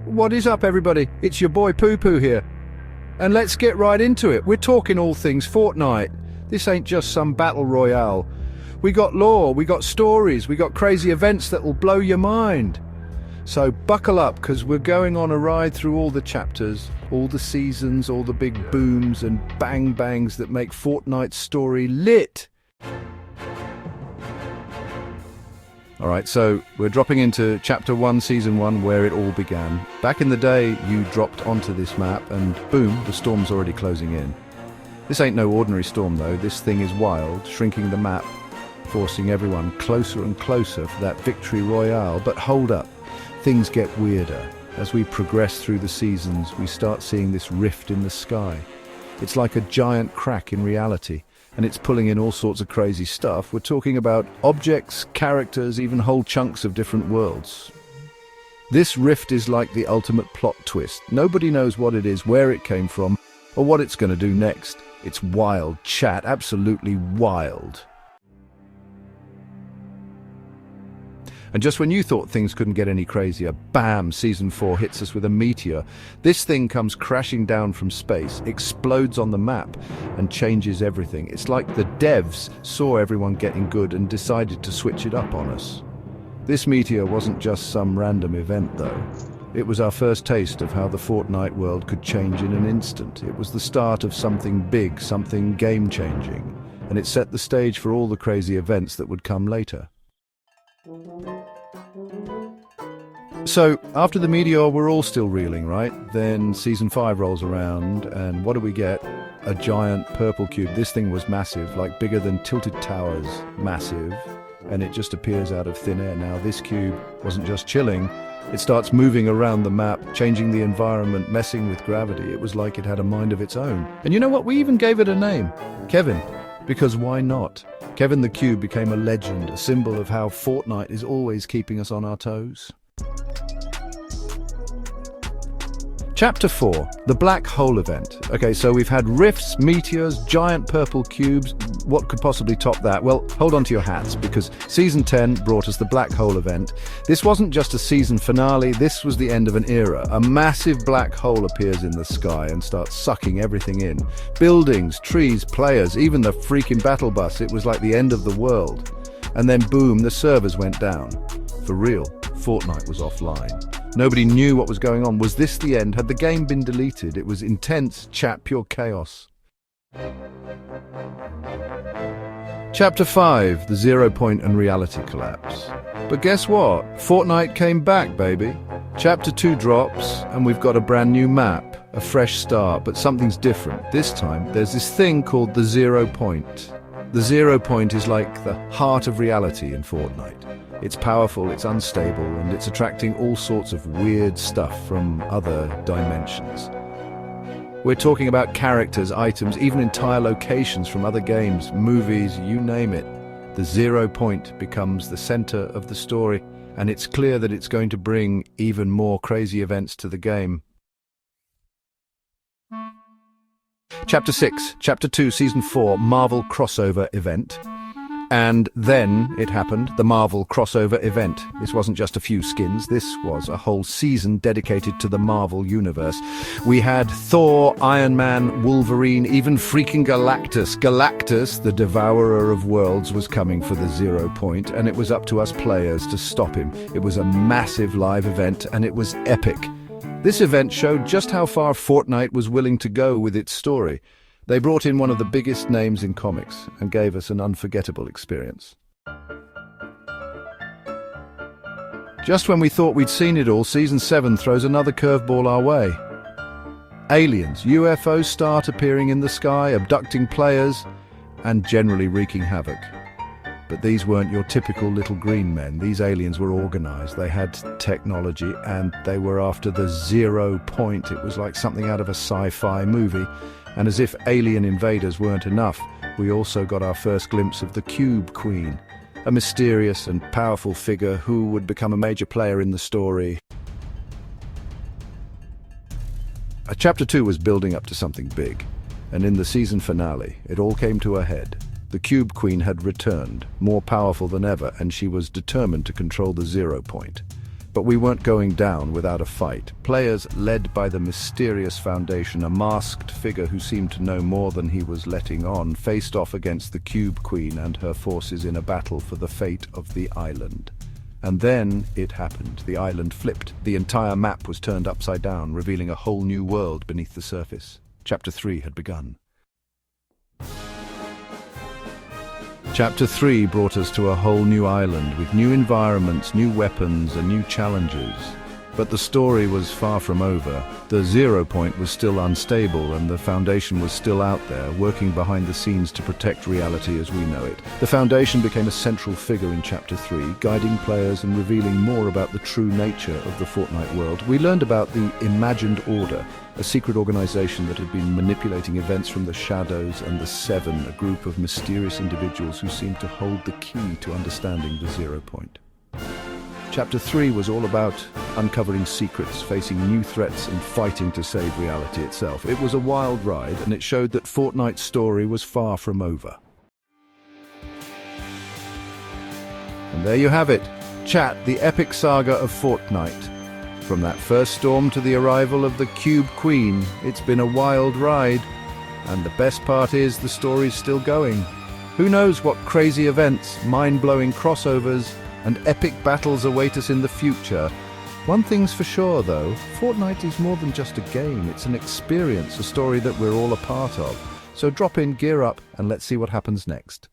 What is up, everybody? It's your boy Poo Poo here. And let's get right into it. We're talking all things Fortnite. This ain't just some battle royale. We got lore, we got stories, we got crazy events that will blow your mind. So buckle up, because we're going on a ride through all the chapters, all the seasons, all the big booms and bang bangs that make Fortnite's story lit. Alright, so we're dropping into Chapter 1, Season 1, where it all began. Back in the day, you dropped onto this map and boom, the storm's already closing in. This ain't no ordinary storm though, this thing is wild, shrinking the map, forcing everyone closer and closer for that victory royale. But hold up, things get weirder. As we progress through the seasons, we start seeing this rift in the sky. It's like a giant crack in reality, and it's pulling in all sorts of crazy stuff. We're talking about objects, characters, even whole chunks of different worlds. This rift is like the ultimate plot twist. Nobody knows what it is, where it came from, or what it's going to do next. It's wild, chat, absolutely wild. And just when you thought things couldn't get any crazier, bam, Season 4 hits us with a meteor. This thing comes crashing down from space, explodes on the map, and changes everything. It's like the devs saw everyone getting good and decided to switch it up on us. This meteor wasn't just some random event, though. It was our first taste of how the Fortnite world could change in an instant. It was the start of something big, something game-changing, and it set the stage for all the crazy events that would come later. So, after the meteor, we're all still reeling, right? Then Season 5 rolls around, and what do we get? A giant purple cube. This thing was massive, like bigger than Tilted Towers. Massive. And it just appears out of thin air. Now, this cube wasn't just chilling. It starts moving around the map, changing the environment, messing with gravity. It was like it had a mind of its own. And you know what? We even gave it a name. Kevin. Because why not? Kevin the Cube became a legend, a symbol of how Fortnite is always keeping us on our toes. Chapter 4, the Black Hole Event. Okay, so we've had rifts, meteors, giant purple cubes. What could possibly top that? Well, hold on to your hats, because Season 10 brought us the Black Hole Event. This wasn't just a season finale, this was the end of an era. A massive black hole appears in the sky and starts sucking everything in. Buildings, trees, players, even the freaking battle bus. It was like the end of the world. And then boom, the servers went down. For real, Fortnite was offline. Nobody knew what was going on. Was this the end? Had the game been deleted? It was intense, chat, pure chaos. Chapter 5, the 0 point and reality collapse. But guess what? Fortnite came back, baby. Chapter 2 drops, and we've got a brand new map, a fresh start, but something's different. This time, there's this thing called the 0 point. The 0 point is like the heart of reality in Fortnite. It's powerful, it's unstable, and it's attracting all sorts of weird stuff from other dimensions. We're talking about characters, items, even entire locations from other games, movies, you name it. The 0 point becomes the center of the story, and it's clear that it's going to bring even more crazy events to the game. Chapter 6, Chapter 2, Season 4, Marvel crossover event. And then it happened, the Marvel crossover event. This wasn't just a few skins, this was a whole season dedicated to the Marvel universe. We had Thor, Iron Man, Wolverine, even freaking Galactus. Galactus, the devourer of worlds, was coming for the 0 point, and it was up to us players to stop him. It was a massive live event, and it was epic. This event showed just how far Fortnite was willing to go with its story. They brought in one of the biggest names in comics and gave us an unforgettable experience. Just when we thought we'd seen it all, Season 7 throws another curveball our way. Aliens, UFOs start appearing in the sky, abducting players, and generally wreaking havoc. But these weren't your typical little green men. These aliens were organized, they had technology, and they were after the 0 point. It was like something out of a sci-fi movie. And as if alien invaders weren't enough, we also got our first glimpse of the Cube Queen, a mysterious and powerful figure who would become a major player in the story. Chapter 2 was building up to something big, and in the season finale, it all came to a head. The Cube Queen had returned, more powerful than ever, and she was determined to control the 0 point. But we weren't going down without a fight. Players, led by the mysterious Foundation, a masked figure who seemed to know more than he was letting on, faced off against the Cube Queen and her forces in a battle for the fate of the island. And then it happened. The island flipped. The entire map was turned upside down, revealing a whole new world beneath the surface. Chapter 3 had begun. Chapter 3 brought us to a whole new island with new environments, new weapons, and new challenges. But the story was far from over. The 0 point was still unstable, and the Foundation was still out there, working behind the scenes to protect reality as we know it. The Foundation became a central figure in Chapter 3, guiding players and revealing more about the true nature of the Fortnite world. We learned about the Imagined Order, a secret organization that had been manipulating events from the shadows, and the Seven, a group of mysterious individuals who seemed to hold the key to understanding the 0 point. Chapter 3 was all about uncovering secrets, facing new threats, and fighting to save reality itself. It was a wild ride, and it showed that Fortnite's story was far from over. And there you have it. Chat, the epic saga of Fortnite. From that first storm to the arrival of the Cube Queen, it's been a wild ride. And the best part is the story's still going. Who knows what crazy events, mind-blowing crossovers, and epic battles await us in the future. One thing's for sure though, Fortnite is more than just a game, it's an experience, a story that we're all a part of. So drop in, gear up, and let's see what happens next.